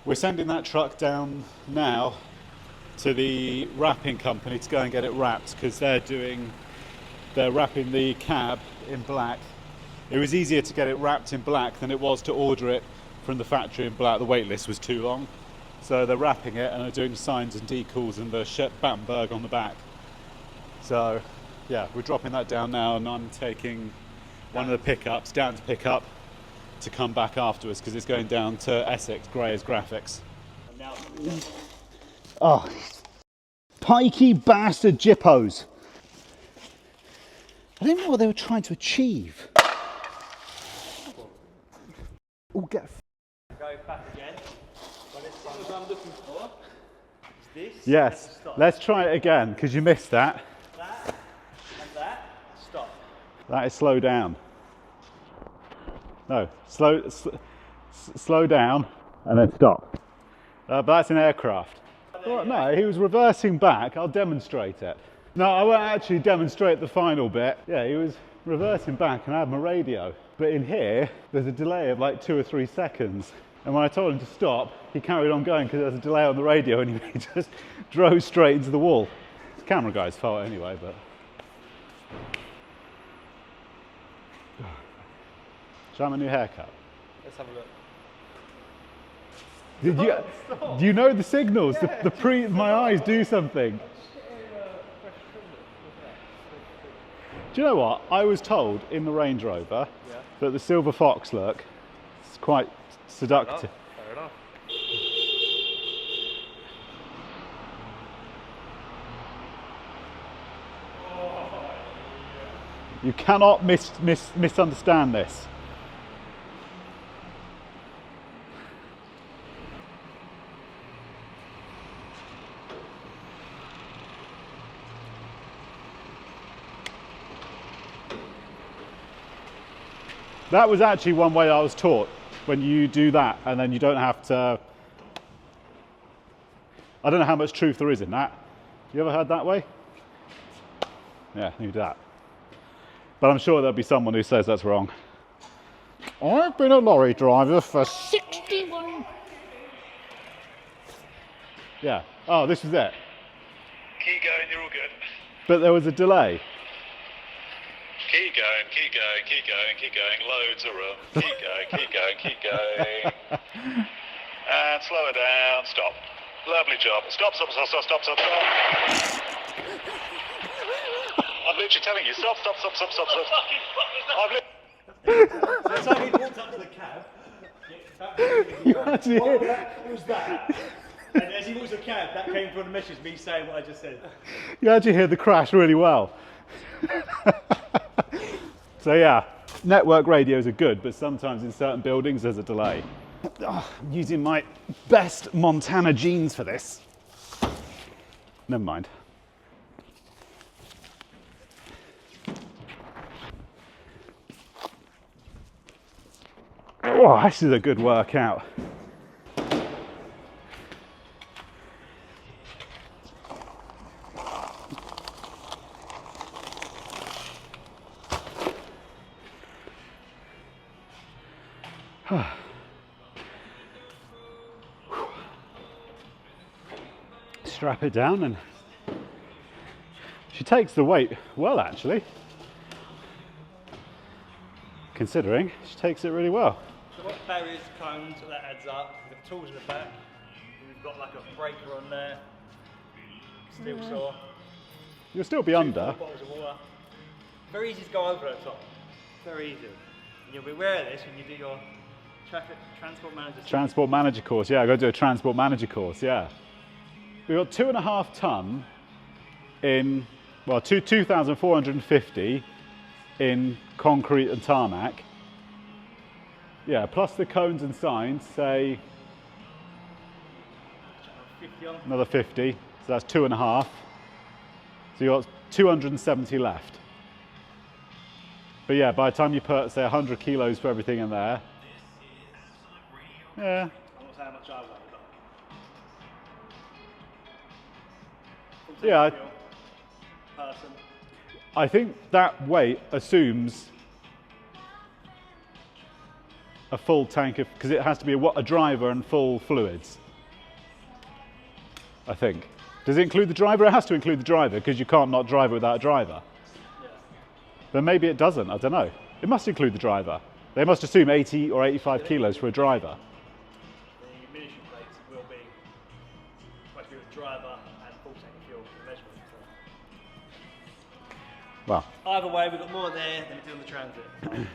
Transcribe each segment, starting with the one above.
We're sending that truck down now to the wrapping company to go and get it wrapped, because they're wrapping the cab in black. It was easier to get it wrapped in black than it was to order it from the factory in black. The wait list was too long. So they're wrapping it and they're doing the signs and decals and the Battenberg on the back. So yeah, we're dropping that down now, and I'm taking one of the pickups down to pick up to come back afterwards, because it's going down to Essex, Grey's Graphics. Oh, pikey bastard jippos. I didn't know what they were trying to achieve. Oh, get Go back again. But this is what I'm looking for. Is this? Yes, let's try it again, because you missed that. That and that. Stop. That is slow down. No, slow down and then stop. But that's an aircraft. Well, no, he was reversing back. I'll demonstrate it. No, I won't actually demonstrate the final bit. Yeah, he was reversing back and I had my radio. But in here, there's a delay of like 2 or 3 seconds. And when I told him to stop, he carried on going because there's a delay on the radio, and he just drove straight into the wall. It's the camera guy's fault anyway, but... Show him a new haircut. Let's have a look. Do you know the signals? Yeah. My eyes do something. Do you know what? I was told in the Range Rover that the Silver Fox look is quite seductive. Fair enough. You cannot misunderstand this. That was actually one way I was taught, when you do that and then you don't have to... I don't know how much truth there is in that. You ever heard that way? Yeah, you do that. But I'm sure there'll be someone who says that's wrong. I've been a lorry driver for 61... Yeah. Oh, this was it. Keep going, you're all good. But there was a delay. Keep going, keep going, keep going, keep going. Loads of room. Keep going, keep going, keep going. And slow it down. Stop. Lovely job. Stop, stop, stop, stop, stop, stop, stop. I'm literally telling you, stop, stop, stop, stop, stop, stop. So he walked up to the cab. You actually What was that? And as he walks to the cab, that came from the message, me saying what I just said. You actually hear the crash really well. So yeah, network radios are good, but sometimes in certain buildings there's a delay. Oh, I'm using my best Montana jeans for this. Never mind. Oh, this is a good workout. Strap it down, and she takes the weight well, actually, considering she takes it really well. So what barriers, cones, that adds up. The tools in the back. We've got like a breaker on there. Steel saw. You'll still be under. Bottles of water. Very easy to go over the top. Very easy. And you'll be aware of this when you do your transport manager. Transport manager course, yeah. I got to do a transport manager course, yeah. We've got 2.5 ton in, well, 2,450 in concrete and tarmac. Yeah, plus the cones and signs, say 50 on. another 50, so that's 2.5. So you've got 270 left. But yeah, by the time you put, say, 100 kilos for everything in there, yeah. I'm not saying how much I weigh, but Yeah, person. I think that weight assumes a full tank of, because it has to be a driver and full fluids, I think. Does it include the driver? It has to include the driver because you can't not drive it without a driver. Yeah. But maybe it doesn't, I don't know. It must include the driver. They must assume 80 or 85 kilos for a driver. The munition plates will be supposed to be with driver and full tank of fuel for measurement. So. Well, Either way, we've got more there than we do on the transit.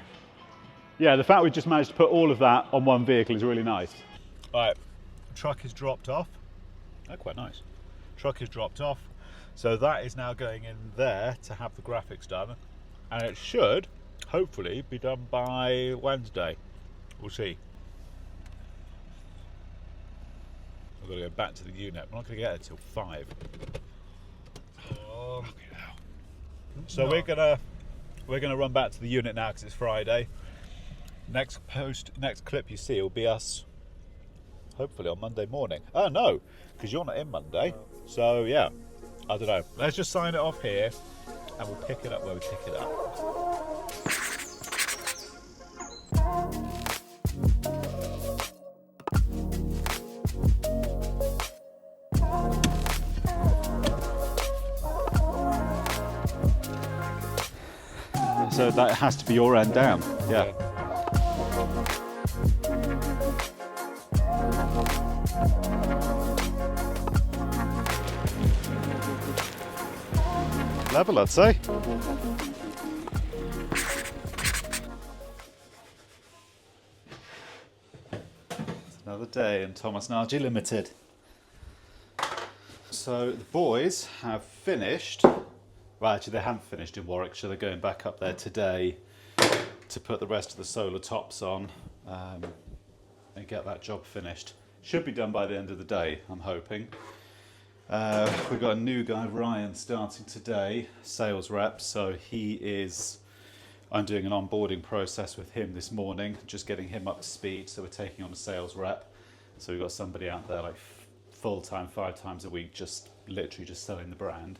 yeah, the fact we just managed to put all of that on one vehicle is really nice. All right, truck is dropped off. Oh, quite nice. Truck is dropped off. So that is now going in there to have the graphics done. And it should, hopefully, be done by Wednesday. We'll see. I've got to go back to the unit. I'm not going to get it till 5. Oh, so we're gonna run back to the unit now because it's Friday. Next clip you see will be us, hopefully on Monday morning. Oh no, because you're not in Monday. So yeah, I don't know. Let's just sign it off here, and we'll pick it up where we pick it up. So that has to be your end down, yeah. Level, I'd say. It's another day in Thomas Nagy Limited. So the boys have finished. Well, actually, they haven't finished in Warwickshire. They're going back up there today to put the rest of the solar tops on and get that job finished. Should be done by the end of the day, I'm hoping. We've got a new guy, Ryan, starting today, sales rep. So I'm doing an onboarding process with him this morning, just getting him up to speed. So we're taking on a sales rep. So we've got somebody out there like full-time, 5 times a week, literally just selling the brand.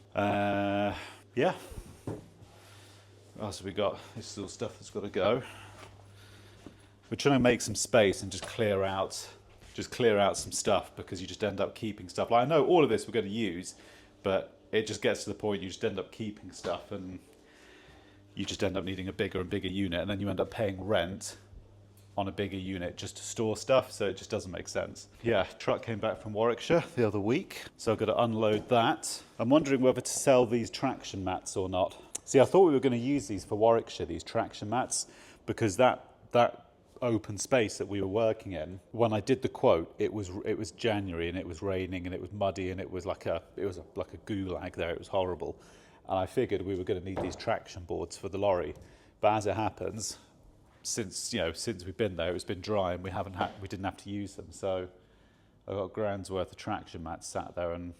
Yeah. What else have we got? This is all stuff that's got to go. We're trying to make some space and just clear out some stuff because you just end up keeping stuff. Like I know all of this we're going to use, but it just gets to the point you just end up keeping stuff and you just end up needing a bigger and bigger unit, and then you end up paying rent on a bigger unit just to store stuff, so it just doesn't make sense. Yeah, truck came back from Warwickshire the other week, so I've got to unload that. I'm wondering whether to sell these traction mats or not. See, I thought we were going to use these for Warwickshire, these traction mats, because that open space that we were working in, when I did the quote, it was January and it was raining and it was muddy and it was like a gulag there. It was horrible, and I figured we were going to need these traction boards for the lorry, but as it happens, since we've been there, it's been dry and we didn't have to use them. So I've got grand's worth of traction mats sat there, and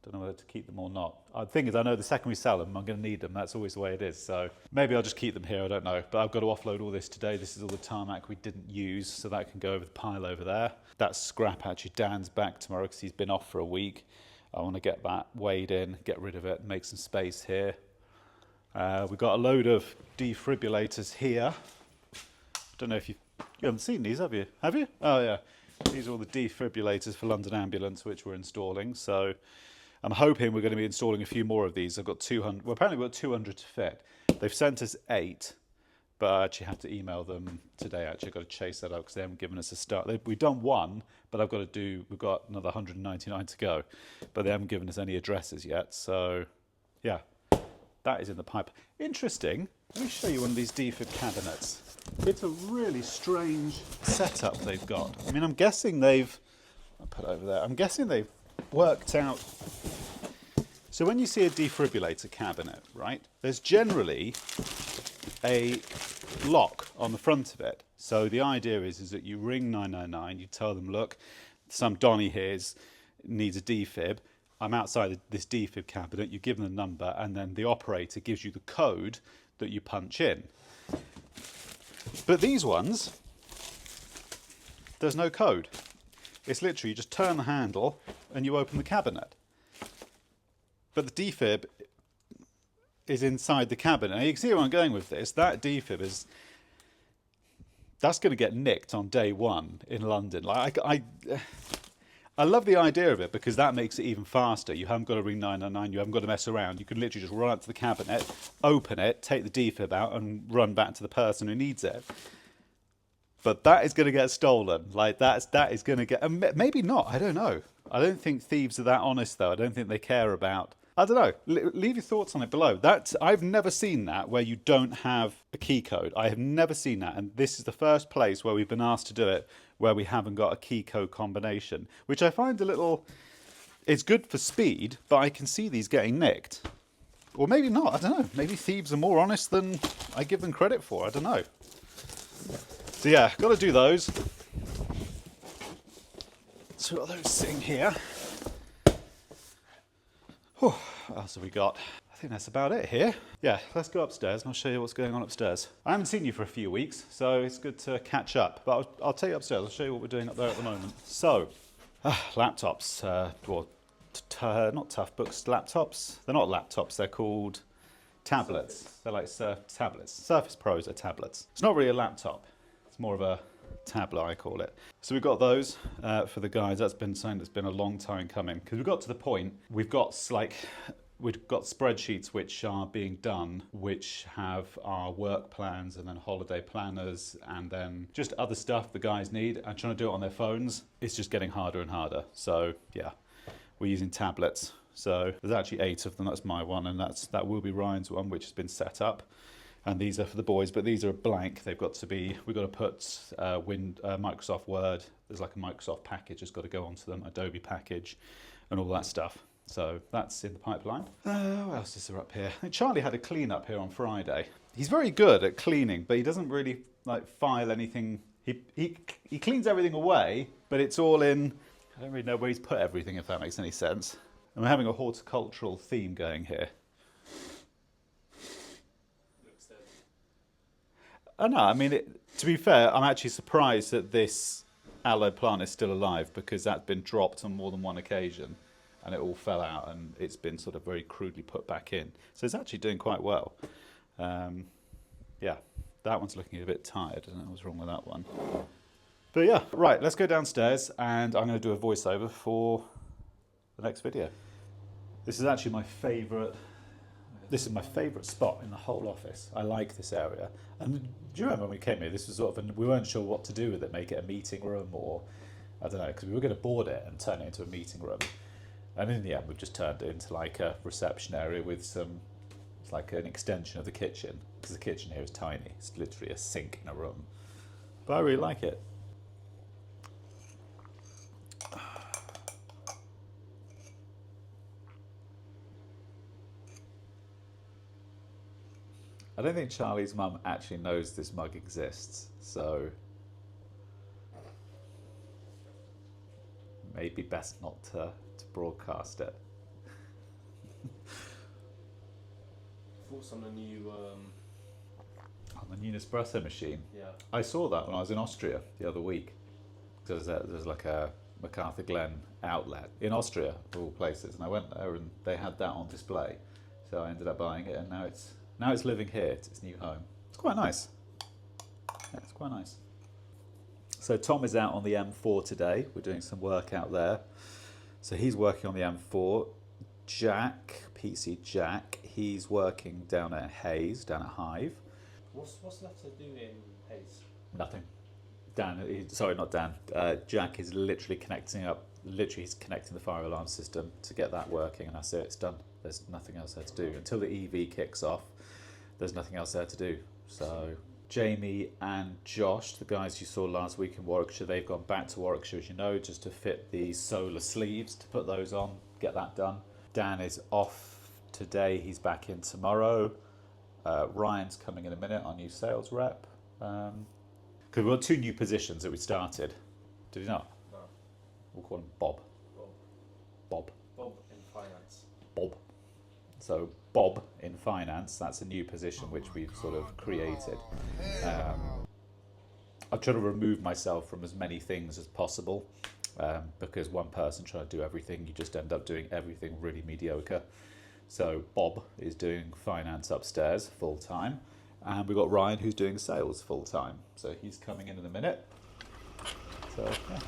don't know whether to keep them or not. The thing is, I know the second we sell them, I'm going to need them. That's always the way it is. So maybe I'll just keep them here. I don't know. But I've got to offload all this today. This is all the tarmac we didn't use, so that can go over the pile over there. That's scrap. Actually, Dan's back tomorrow because he's been off for a week. I want to get that weighed in, get rid of it, make some space here. We've got a load of defibrillators here. Don't know if you haven't seen these, have you? Have you? Oh yeah, these are all the defibrillators for London Ambulance, which we're installing. So I'm hoping we're going to be installing a few more of these. I've got 200. Well, apparently we've got 200 to fit. They've sent us 8, but I actually have to email them today. Actually, I've got to chase that up because they haven't given us a start. We've done 1, but we've got another 199 to go, but they haven't given us any addresses yet. So yeah. That is in the pipe. Interesting. Let me show you one of these defib cabinets. It's a really strange setup they've got. I mean, I'll put it over there. I'm guessing they've worked out. So when you see a defibrillator cabinet, right, there's generally a lock on the front of it. So the idea is that you ring 999, you tell them, look, some Donny here needs a defib. I'm outside this defib cabinet, you give them the number, and then the operator gives you the code that you punch in. But these ones, there's no code. It's literally, you just turn the handle and you open the cabinet. But the defib is inside the cabinet. Now you can see where I'm going with this. That defib is that's going to get nicked on day one in London. Like I love the idea of it because that makes it even faster. You haven't got to ring 999, you haven't got to mess around. You can literally just run up to the cabinet, open it, take the defib out and run back to the person who needs it. But that is going to get stolen. Like that is going to get, maybe not, I don't know. I don't think thieves are that honest though. I don't think they care about, I don't know. Leave your thoughts on it below. I've never seen that where you don't have a key code. I have never seen that. And this is the first place where we've been asked to do it where we haven't got a key code combination, which I find a little, it's good for speed, but I can see these getting nicked. Or maybe not, I don't know. Maybe thieves are more honest than I give them credit for, I don't know. So yeah, got to do those. So we've got those sitting here. Whew, what else have we got? I think that's about it here. Yeah, let's go upstairs and I'll show you what's going on upstairs. I haven't seen you for a few weeks, so it's good to catch up. But I'll take you upstairs. I'll show you what we're doing up there at the moment. So, laptops, not tough books, laptops. They're not laptops, they're called tablets. They're like tablets. Surface Pros are tablets. It's not really a laptop. It's more of a tablet, I call it. So we've got those for the guys. That's been something that's been a long time coming because we've got to the point, we've got spreadsheets which are being done, which have our work plans and then holiday planners and then just other stuff the guys need and trying to do it on their phones. It's just getting harder and harder. So yeah, we're using tablets. So there's actually 8 of them. That's my one, and that will be Ryan's one, which has been set up. And these are for the boys, but these are blank. They've got to be, we've got to put Microsoft Word. There's like a Microsoft package that's got to go onto them, Adobe package and all that stuff. So that's in the pipeline. What else is there up here? I think Charlie had a clean up here on Friday. He's very good at cleaning, but he doesn't really like file anything. He cleans everything away, but it's all in, I don't really know where he's put everything, if that makes any sense. And we're having a horticultural theme going here. I know, I mean, to be fair, I'm actually surprised that this aloe plant is still alive because that's been dropped on more than one occasion and it all fell out and it's been sort of very crudely put back in. So it's actually doing quite well. Yeah, that one's looking a bit tired. I don't know what's wrong with that one. But yeah, right, let's go downstairs and I'm going to do a voiceover for the next video. This is actually my favourite. This is my favourite spot in the whole office. I like this area. And do you remember when we came here, this was sort of, we weren't sure what to do with it, make it a meeting room or, I don't know, because we were going to board it and turn it into a meeting room. And in the end, we've just turned it into like a reception area with some, it's like an extension of the kitchen, because the kitchen here is tiny. It's literally a sink in a room. But I really like it. I don't think Charlie's mum actually knows this mug exists, so maybe best not to broadcast it. Thoughts on the new On the new Nespresso machine. yeah. I saw that when I was in Austria the other week. There's like a MacArthur Glen outlet in Austria, of all places, and I went there and they had that on display. So I ended up buying it, and now it's living here. It's its new home. It's quite nice. Yeah, it's quite nice. So Tom is out on the M4 today. We're doing some work out there. So he's working on the M4. Jack, PC Jack, he's working down at Hayes, down at Hive. What's left to do in Hayes? Nothing. Not Dan. Jack is literally he's connecting the fire alarm system to get that working, and that's it. It's done. There's nothing else there to do. Until the EV kicks off, there's nothing else there to do. So Jamie and Josh, the guys you saw last week in Warwickshire, they've gone back to Warwickshire, as you know, just to fit the solar sleeves, to put those on, get that done. Dan is off today. He's back in tomorrow. Ryan's coming in a minute, our new sales rep. Because we've got 2 new positions that we started. Did you not? No. We'll call him Bob. Bob. Bob in finance. Bob. So Bob in finance, that's a new position which we've sort of created. I've tried to remove myself from as many things as possible because one person trying to do everything, you just end up doing everything really mediocre. So Bob is doing finance upstairs full time, And we've got Ryan who's doing sales full time. So he's coming in a minute. So, yeah.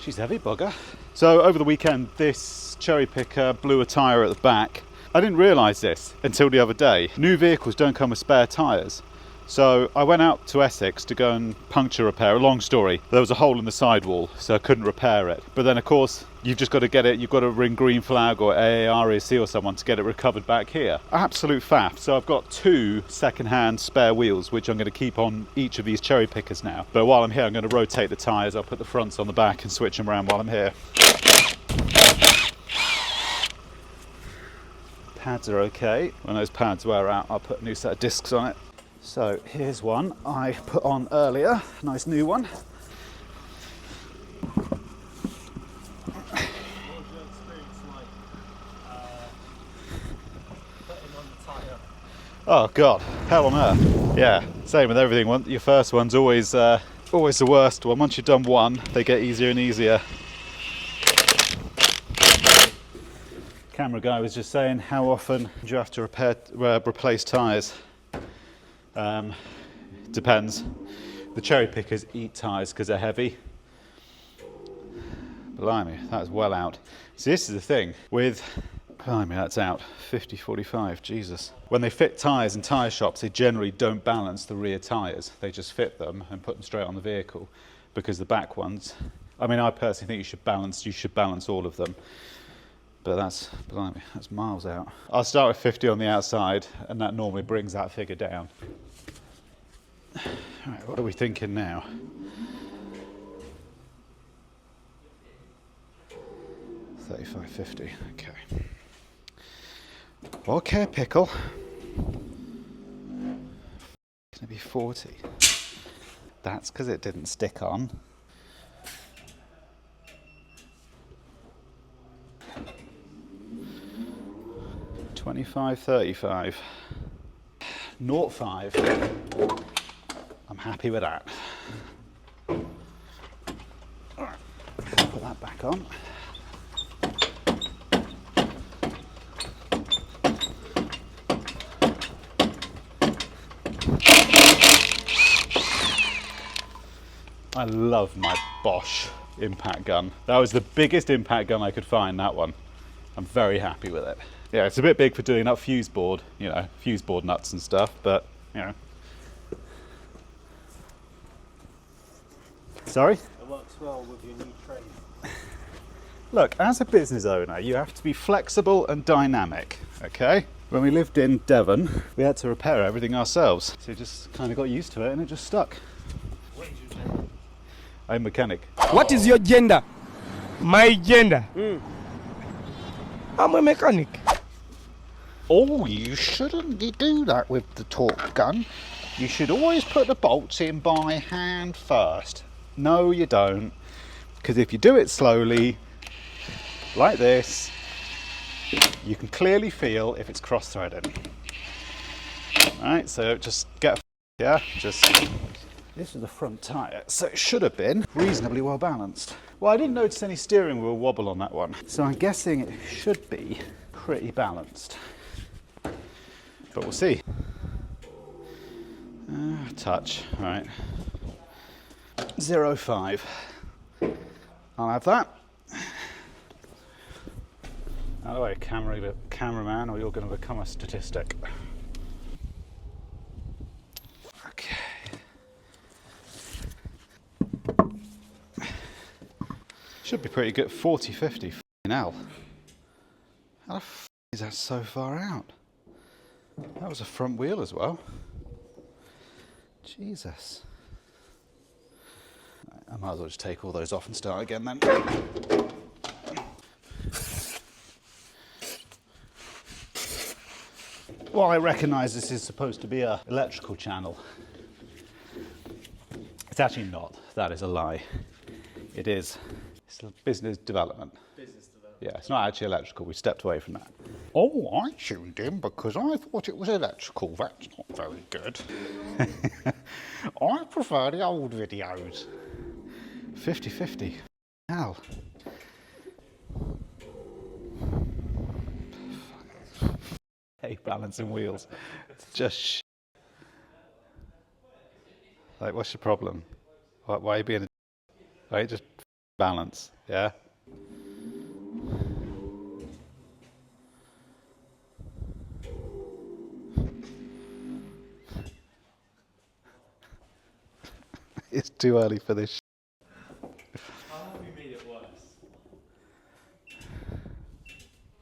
She's heavy, bugger. So over the weekend, this cherry picker blew a tyre at the back. I didn't realise this until the other day. New vehicles don't come with spare tyres. So I went out to Essex to go and puncture repair. A long story. There was a hole in the sidewall, so I couldn't repair it. But then, of course, you've just got to get it. You've got to ring Green Flag or AAREC or someone to get it recovered back here. Absolute faff. So I've got 2 second-hand spare wheels, which I'm going to keep on each of these cherry pickers now. But while I'm here, I'm going to rotate the tyres. I'll put the fronts on the back and switch them around while I'm here. Pads are okay. When those pads wear out, I'll put a new set of discs on it. So here's one I put on earlier, nice new one. What was your experience like putting on the tyre? Oh God, hell on earth. Yeah, same with everything. Your first one's always the worst one. Once you've done one, they get easier and easier. Camera guy was just saying, how often do you have to replace tyres? Depends. The cherry pickers eat tyres because they're heavy. Blimey, that's well out. See, this is the thing with, blimey, that's out. 50/45, Jesus. When they fit tyres in tyre shops, they generally don't balance the rear tyres. They just fit them and put them straight on the vehicle because the back ones, I mean, I personally think you should balance all of them. But that's, blimey, that's miles out. I'll start with 50 on the outside, and that normally brings that figure down. Right, what are we thinking now? 35.50, okay. Okay, pickle. Gonna be 40. That's because it didn't stick on. $25.35. 0.5. I'm happy with that. Alright, put that back on. I love my Bosch impact gun. That was the biggest impact gun I could find, that one. I'm very happy with it. Yeah, it's a bit big for doing up fuse board, you know, fuse board nuts and stuff, but, you know. Sorry? It works well with your new trade. Look, as a business owner, you have to be flexible and dynamic, okay? When we lived in Devon, we had to repair everything ourselves. So we just kind of got used to it and it just stuck. What is your gender? I'm a mechanic. What is your gender? My gender? I'm a mechanic. Oh, you shouldn't do that with the torque gun. You should always put the bolts in by hand first. No, you don't. Because if you do it slowly, like this, you can clearly feel if it's cross-threaded. Alright, so just get, yeah, just... This is the front tyre, so it should have been reasonably well balanced. Well, I didn't notice any steering wheel wobble on that one, so I'm guessing it should be pretty balanced. But we'll see. Touch, right. 0.5. I'll have that. Out of the way, cameraman, or you're going to become a statistic. Okay. Should be pretty good. 40/50. Hell. How the f is that so far out? That was a front wheel as well. Jesus. I might as well just take all those off and start again then. Well, I recognise this is supposed to be an electrical channel. It's actually not. That is a lie. It is. It's business development. Business development. Yeah, it's not actually electrical. We stepped away from that. Oh, I tuned in because I thought it was electrical. That's not very good. I prefer the old videos. 50-50. Hell. Hey, balancing wheels. It's just like, what's your problem? Why are you being a right? Just balance, yeah? It's too early for this. How have you made it worse?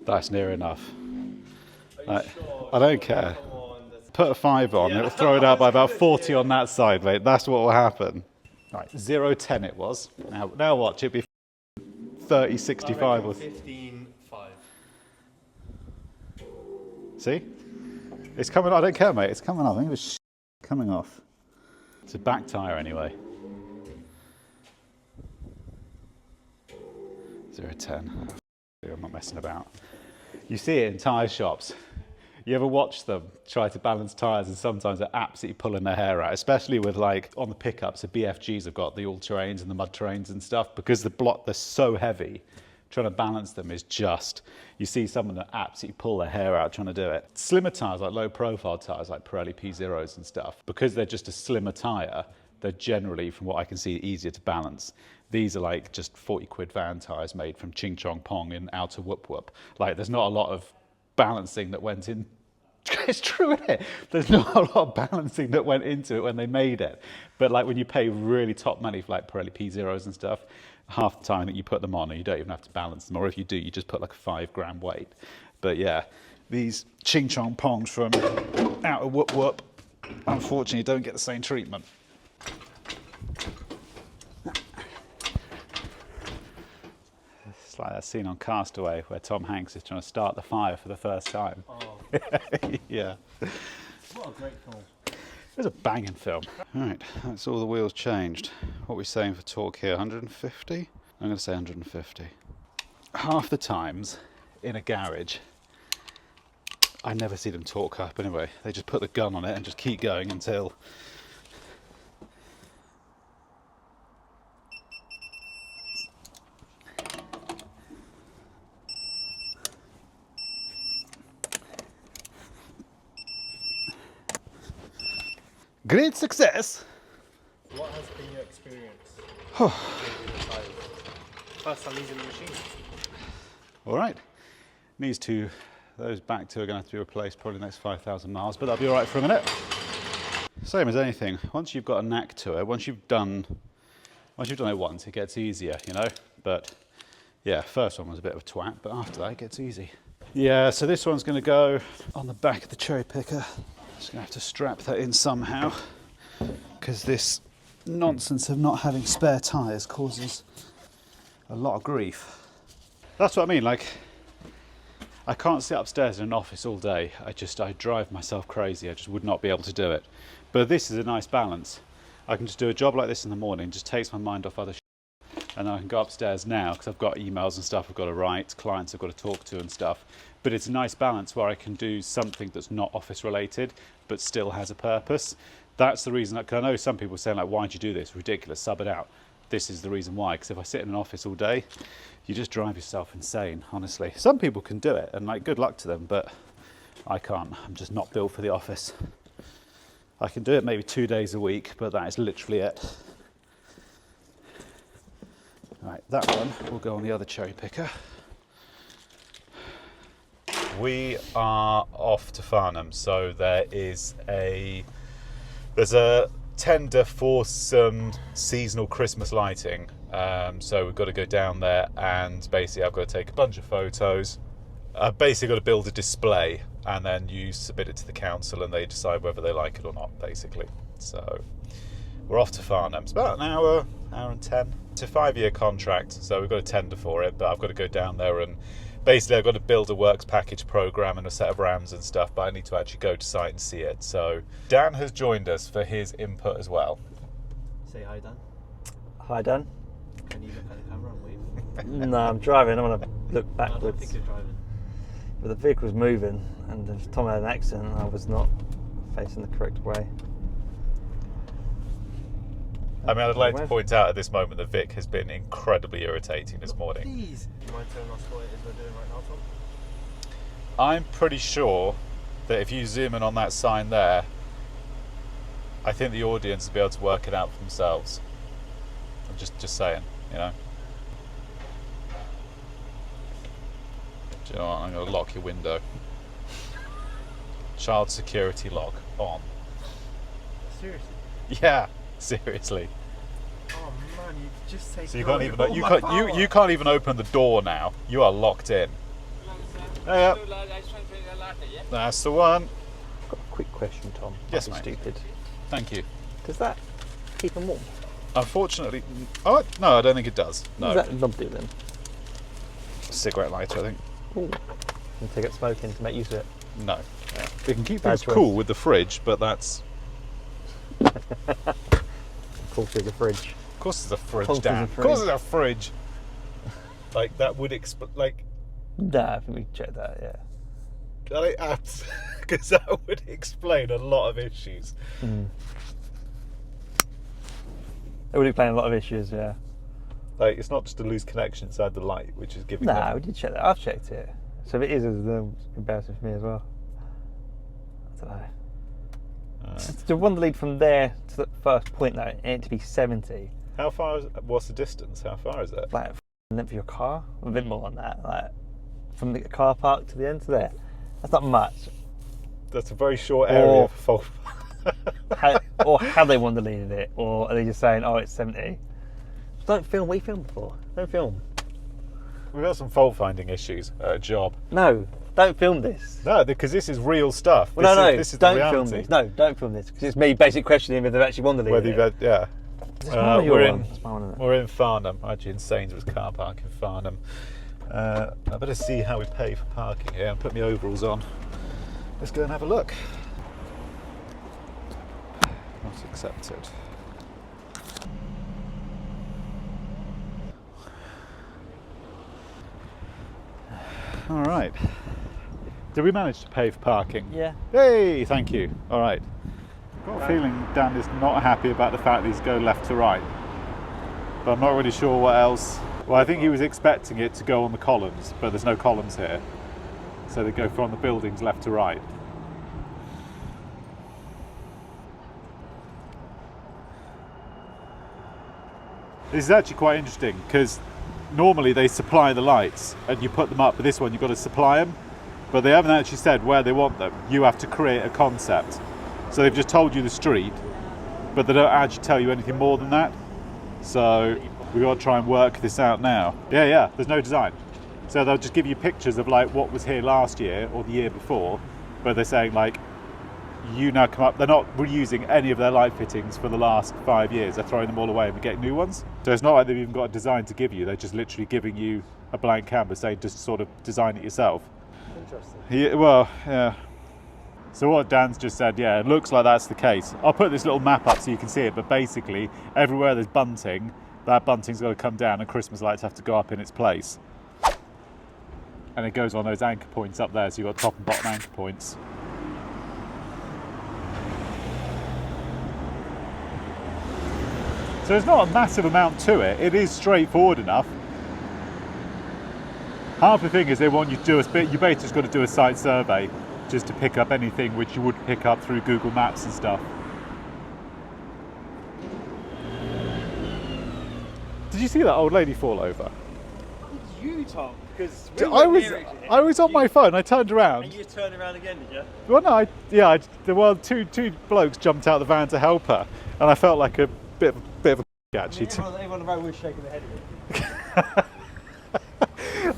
That's near enough. Are you sure? I don't care. Come on, that's... Put a 5 on, it'll throw it out by about 40 on that side, mate. That's what will happen. Right, 0-10 it was. Now watch, it'll be 30-65 or... 15-5. See? It's coming, I don't care, mate. It's coming off. I think it was coming off. It's a back tyre anyway. 0-10. I'm not messing about. You see it in tyre shops. You ever watch them try to balance tyres and sometimes they're absolutely pulling their hair out, especially with like on the pickups, the BFGs have got the all-terrains and the mud terrains and stuff because the block, they're so heavy. Trying to balance them is just, you see someone that absolutely pull their hair out trying to do it. Slimmer tyres, like low profile tyres like Pirelli P0s and stuff, because they're just a slimmer tyre, they're generally, from what I can see, easier to balance. These are like just 40 quid van tyres made from Ching Chong Pong in outer Whoop Whoop. Like there's not a lot of balancing that went in. It's true, isn't it? There's not a lot of balancing that went into it when they made it. But like when you pay really top money for like Pirelli P0s and stuff, half the time that you put them on and you don't even have to balance them, or if you do, you just put like a 5 gram weight. But yeah, these Ching Chong Pongs from outer Whoop Whoop, unfortunately, don't get the same treatment. It's like that scene on Castaway where Tom Hanks is trying to start the fire for the first time. Oh, Yeah. what a great film. It was a banging film. Right, that's all the wheels changed. What are we saying for torque here? 150? I'm going to say 150. Half the times in a garage, I never see them torque up anyway. They just put the gun on it and just keep going until... Great success! What has been your experience? First time using the machine. All right. Those back two are going to have to be replaced probably the next 5,000 miles, but that'll be all right for a minute. Same as anything. Once you've got a knack to it, once you've done it once, it gets easier, you know. But yeah, first one was a bit of a twat, but after that it gets easy. Yeah, so this one's going to go on the back of the cherry picker. Just going to have to strap that in somehow, because this nonsense of not having spare tyres causes a lot of grief. That's what I mean, like, I can't sit upstairs in an office all day. I drive myself crazy. I just would not be able to do it. But this is a nice balance. I can just do a job like this in the morning, just takes my mind off other shit. And then I can go upstairs now because I've got emails and stuff I've got to write, clients I've got to talk to and stuff. But it's a nice balance where I can do something that's not office related, but still has a purpose. That's the reason, because I know some people are saying, like, why'd you do this? Ridiculous, sub it out. This is the reason why, because if I sit in an office all day, you just drive yourself insane, honestly. Some people can do it, and like, good luck to them, but I can't. I'm just not built for the office. I can do it maybe 2 days a week, but that is literally it. Right, that one will go on the other cherry picker. We are off to Farnham, so there's a tender for some seasonal Christmas lighting. So we've got to go down there, and basically I've got to take a bunch of photos. I've basically got to build a display, and then you submit it to the council and they decide whether they like it or not, basically. So we're off to Farnham. It's about an hour and 10. It's a 5-year contract, so we've got a tender for it, but I've got to go down there and basically I've got to build a works package program and a set of RAMs and stuff, but I need to actually go to site and see it. So Dan has joined us for his input as well. Say hi, Dan. Hi, Dan. Can you look at the camera and wave? No, I'm driving. I want to look I don't backwards. think you're driving. But the vehicle's moving, and if Tom had an accident, I was not facing the correct way. I mean, I'd like to point out at this moment that Vic has been incredibly irritating this morning. Please. Do you mind telling us what it is we're doing right now, Tom? I'm pretty sure that if you zoom in on that sign there, I think the audience will be able to work it out for themselves. I'm just saying, you know. Do you know what? I'm going to lock your window. Child security lock on. Seriously? Yeah, seriously. Oh man, you just say. So you can't even you can't even open the door now. You are locked in. Yeah. That's the one. I've got a quick question, Tom. Yes, Might be mate. Stupid. Thank you. Does that keep them warm? Unfortunately, oh no, I don't think it does. No. What does that knob do then? Cigarette lighter, I think. Ooh. And take up smoking to make use of it. No. It can keep Bad things choice. cool with the fridge, but that's. Of course, there's a fridge. Of course, there's a fridge, Course there's Dan. a Of course, there's a fridge. Like that would like. Nah, I think we checked that. Yeah. Because that would explain a lot of issues. It would explain a lot of issues. Yeah. Like it's not just a loose connection inside the light, which is giving. Nah, we did check that. I've checked it. So if it is, it's embarrassing for me as well. I don't know. The one lead from there to the first point, though, it to be 70. How far is? What's the distance? How far is it? Like the length of your car, a bit more than that. Like from the car park to the end to there. That's not much. That's a very short area for fault. Or have they wonder-leaded it, or are they just saying, "Oh, it's 70"? Don't film. We filmed before. Don't film. We've got some fault-finding issues at a job. No, don't film this. No, because this is real stuff. Well, This is don't the film reality. this. No, don't film this because it's me basically questioning if they've actually wonder-leaded Whether you've had, yeah. We're in Farnham. Actually, in Sainsbury's car park in Farnham. I better see how we pay for parking here and put my overalls on. Let's go and have a look. Not accepted. All right. Did we manage to pay for parking? Yeah. Hey, thank you. All right. Got a feeling Dan is not happy about the fact that he's going left to right. But I'm not really sure what else. Well, I think he was expecting it to go on the columns, but there's no columns here. So they go from the buildings left to right. This is actually quite interesting because normally they supply the lights and you put them up, but this one you've got to supply them. But they haven't actually said where they want them. You have to create a concept. So they've just told you the street, but they don't actually tell you anything more than that. So we've got to try and work this out now. Yeah, there's no design. So they'll just give you pictures of like what was here last year or the year before, but they're saying like, you now come up, they're not reusing any of their light fittings for the last 5 years. They're throwing them all away and we're getting new ones. So it's not like they've even got a design to give you. They're just literally giving you a blank canvas saying just sort of design it yourself. Interesting. Yeah, well, yeah. So what Dan's just said, yeah, it looks like that's the case. I'll put this little map up so you can see it, but basically everywhere there's bunting, that bunting's got to come down and Christmas lights have to go up in its place. And it goes on those anchor points up there, so you've got top and bottom anchor points. So there's not a massive amount to it. It is straightforward enough. Half the thing is they want you to do a bit. You basically just got to do a site survey just to pick up anything which you would pick up through Google Maps and stuff. Did you see that old lady fall over? It's you, Tom, because I was on my phone. I turned around. And you just turned around again, did you? Well, no, two blokes jumped out of the van to help her, and I felt like a bit of a actually. Everyone on the road was shaking their head at it.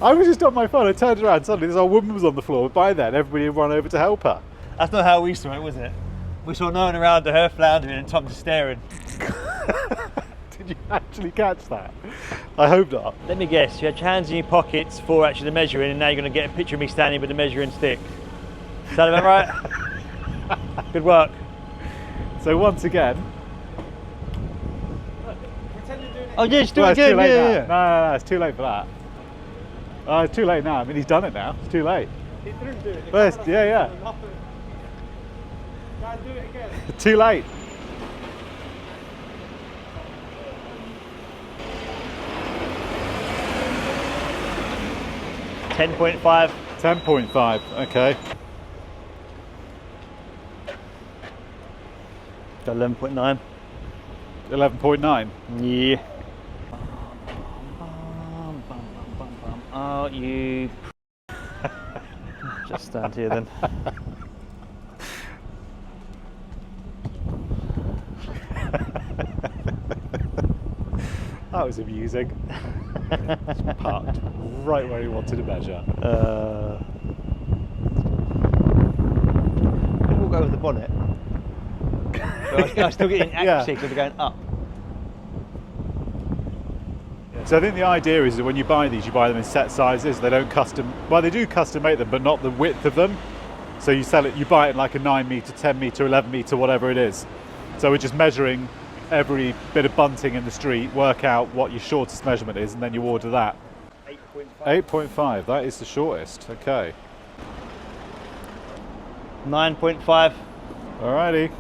I was just on my phone. I turned around. Suddenly, this old woman was on the floor. But by then, everybody had run over to help her. That's not how we saw it, was it? We saw no one around to her floundering and Tom just staring. Did you actually catch that? I hope not. Let me guess, you had your hands in your pockets for actually the measuring, and now you're going to get a picture of me standing with the measuring stick. Is that about right? Good work. So once again. Oh, yeah, just do Well, it it's too again. late Yeah. now. No, it's too late for that. It's too late now. I mean, he's done it now. It's too late. He didn't do it. First, yeah. Guys, do it again. Too late. 10.5. 10.5, okay. Got 11.9. 11.9. Yeah. Oh, you. Just stand here then. That was amusing. It's parked right where he wanted to measure. We'll go with the bonnet. But I'm still getting accuracy because we're going up. So I think the idea is that when you buy these, you buy them in set sizes. They don't custom. Well, they do custom make them, but not the width of them. So you sell it. You buy it in like a 9 meter, 10 meter, 11 meter, whatever it is. So we're just measuring every bit of bunting in the street, work out what your shortest measurement is, and then you order that. 8.5. 8.5. That is the shortest. Okay. 9.5. Alrighty.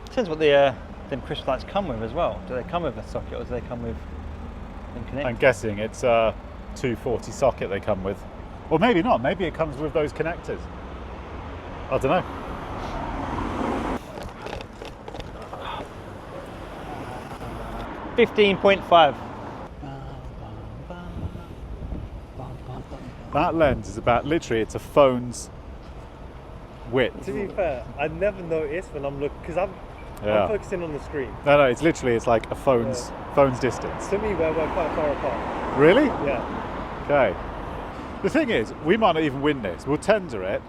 Depends what the them crystal lights come with as well. Do they come with a socket or do they come with them connected? I'm guessing it's a 240 socket they come with. Or maybe not. Maybe it comes with those connectors. I don't know. $15.5. That lens is about, literally, it's a phone's width. To be fair, I never notice when I'm looking because I'm focusing on the screen. No, it's literally, it's like a phone's distance. To me, we're quite far apart. Really? Yeah. Okay. The thing is, we might not even win this. We'll tender it,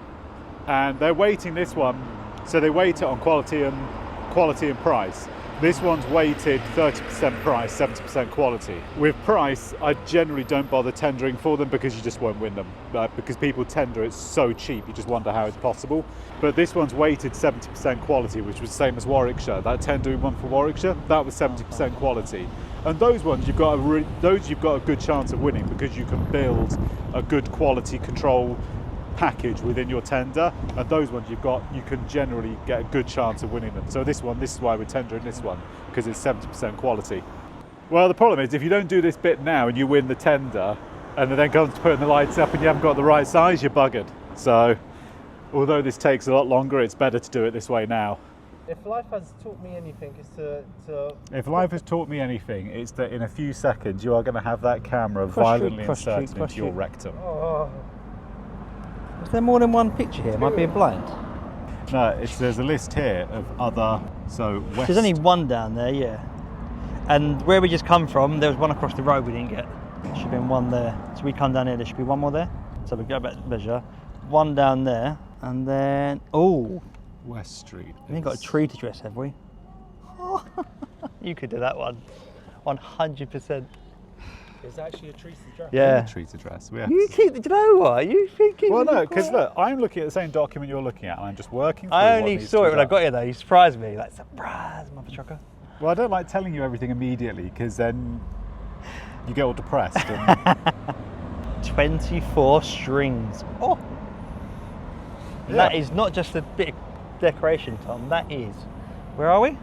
and they're weighting this one, so they weight it on quality and price. This one's weighted 30% price, 70% quality. With price, I generally don't bother tendering for them because you just won't win them. Because people tender, it's so cheap, you just wonder how it's possible. But this one's weighted 70% quality, which was the same as Warwickshire. That tendering one for Warwickshire, that was 70% quality. And those ones, you've got a good chance of winning because you can build a good quality control package within your tender, and those ones you can generally get a good chance of winning them. So this is why we're tendering this one, because it's 70% quality. Well, the problem is if you don't do this bit now and you win the tender, and then comes to putting the lights up and you haven't got the right size, you're buggered. So although this takes a lot longer, it's better to do it this way now. If life has taught me anything, it's to If life has taught me anything, it's that in a few seconds you are going to have that camera violently inserted into your rectum. Oh. Is there more than one picture here? Am I being blind? No, there's a list here of other, so west. There's only one down there, yeah. And where we just come from, there was one across the road we didn't get. There should have been one there. So we come down here, there should be one more there. So we go back to measure. One down there, and then, West Street. we ain't got a tree to dress, have we? You could do that one. 100%. It's actually a tree to dress. Yeah. Tree to dress. We You keep, do you know what? You thinking? Well, no, because look, I'm looking at the same document you're looking at, and I'm just working through I what only needs saw to it be when I done. got here though. You surprised me. Like, surprise, mother trucker. Well, I don't like telling you everything immediately, because then you get all depressed. And 24 strings. Oh! Yeah. That is not just a bit of decoration, Tom. That is. Where are we?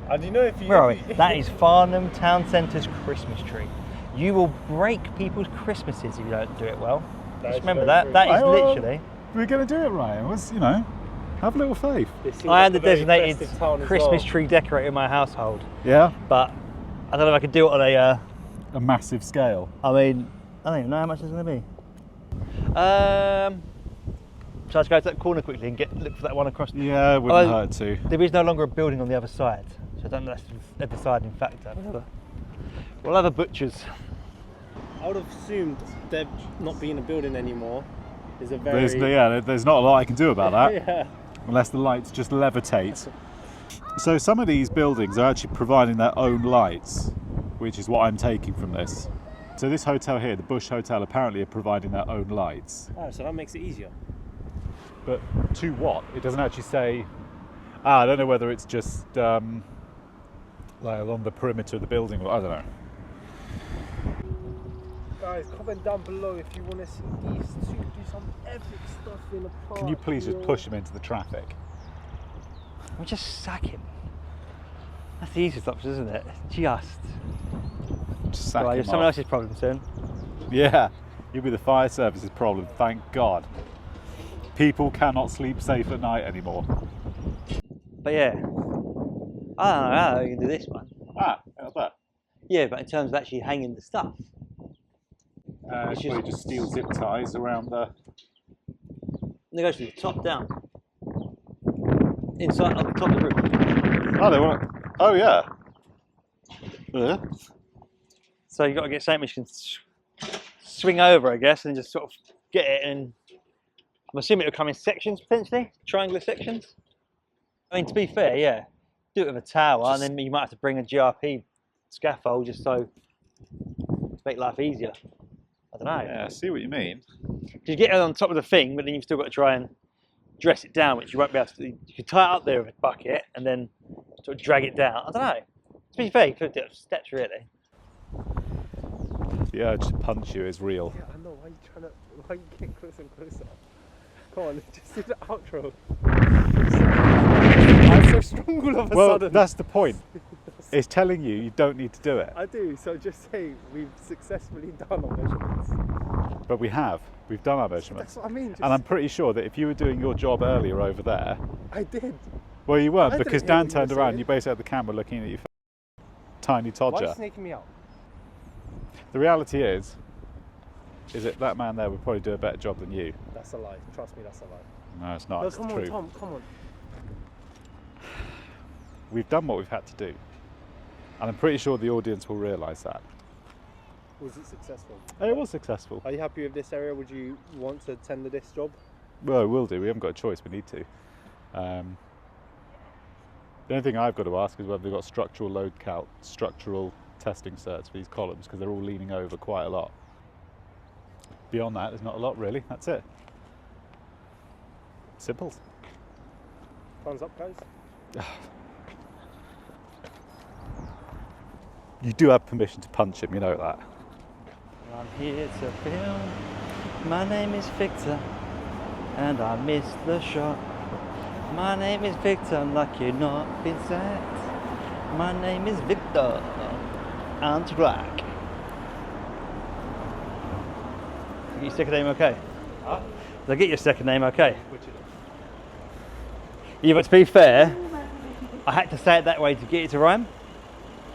And you know if you... Where are we? That is Farnham Town Centre's Christmas tree. You will break people's Christmases if you don't do it well. That Just is remember very that. true. That is literally. we're going to do it, Ryan. Have a little faith. It seems I am the like a very designated festive town as Christmas well. tree decorator in my household. Yeah? But I don't know if I could do it on a. A massive scale. I mean, I don't even know how much it's going to be. So let's go to that corner quickly and look for that one across. Yeah, it wouldn't Oh, hurt to. There is no longer a building on the other side, so I don't know if that's a deciding factor. We'll have a butcher's. I would have assumed there not being a building anymore is a very... There's not a lot I can do about that. Yeah. Unless the lights just levitate. So some of these buildings are actually providing their own lights, which is what I'm taking from this. So this hotel here, the Bush Hotel, apparently are providing their own lights. Oh, so that makes it easier. But to what? It doesn't actually say. I don't know whether it's just like along the perimeter of the building, or I don't know. Guys, comment down below if you want to see these two do some epic stuff in the park. Can you please just push him into the traffic? We'll just sack him. That's the easiest option, isn't it? Just. Just sack Right, him it's someone off. else's problem soon. Yeah. You'll be the fire service's problem, thank God. People cannot sleep safe at night anymore. But yeah, I don't know how you can do this one. Ah, how's that? Yeah, but in terms of actually hanging the stuff. It's just steel zip ties around the... And it goes from the top down. Inside, on the top of the roof. Oh, they want to... Oh, yeah. Yeah. So you've got to get something which can swing over, I guess, and just sort of get it. And I'm assuming it'll come in sections potentially, triangular sections. I mean, to be fair, yeah, do it with a tower, and then you might have to bring a GRP scaffold just so to make life easier. I don't know. Yeah, I see what you mean. You get it on top of the thing, but then you've still got to try and dress it down, which you won't be able to do. You can tie it up there with a bucket and then sort of drag it down. I don't know. To be fair, you could do it with steps, really. The urge to punch you is real. Yeah, I know. Why are you getting closer and closer? Come on, just do the outro. I'm so strong all of a Well, sudden. that's the point. It's telling you you don't need to do it. I do, so just say we've successfully done our measurements. But we have. We've done our measurements. That's what I mean. And I'm pretty sure that if you were doing your job earlier over there... I did. Well, you weren't, I didn't because hear Dan what you turned were around saying. and you basically had the camera looking at your tiny Why are you todger. snaking me out? The reality is that man there would probably do a better job than you. That's a lie. Trust me, that's a lie. No, it's not. No, It's come the on, truth. Tom, come on. We've done what we've had to do. And I'm pretty sure the audience will realise that. Was it successful? It was successful. Are you happy with this area? Would you want to tender this job? Well, we'll do. We haven't got a choice. We need to. The only thing I've got to ask is whether they've got structural load count, structural testing certs for these columns, because they're all leaning over quite a lot. Beyond that, there's not a lot really. That's it. Simple. Thumbs up, guys. You do have permission to punch him, you know that. I'm here to film. My name is Victor, and I missed the shot. My name is Victor, like you've not been sacked. My name is Victor, and black. Did you get your second name okay? Huh? Did I get your second name okay? Yeah, but to be fair, I had to say it that way to get it to rhyme.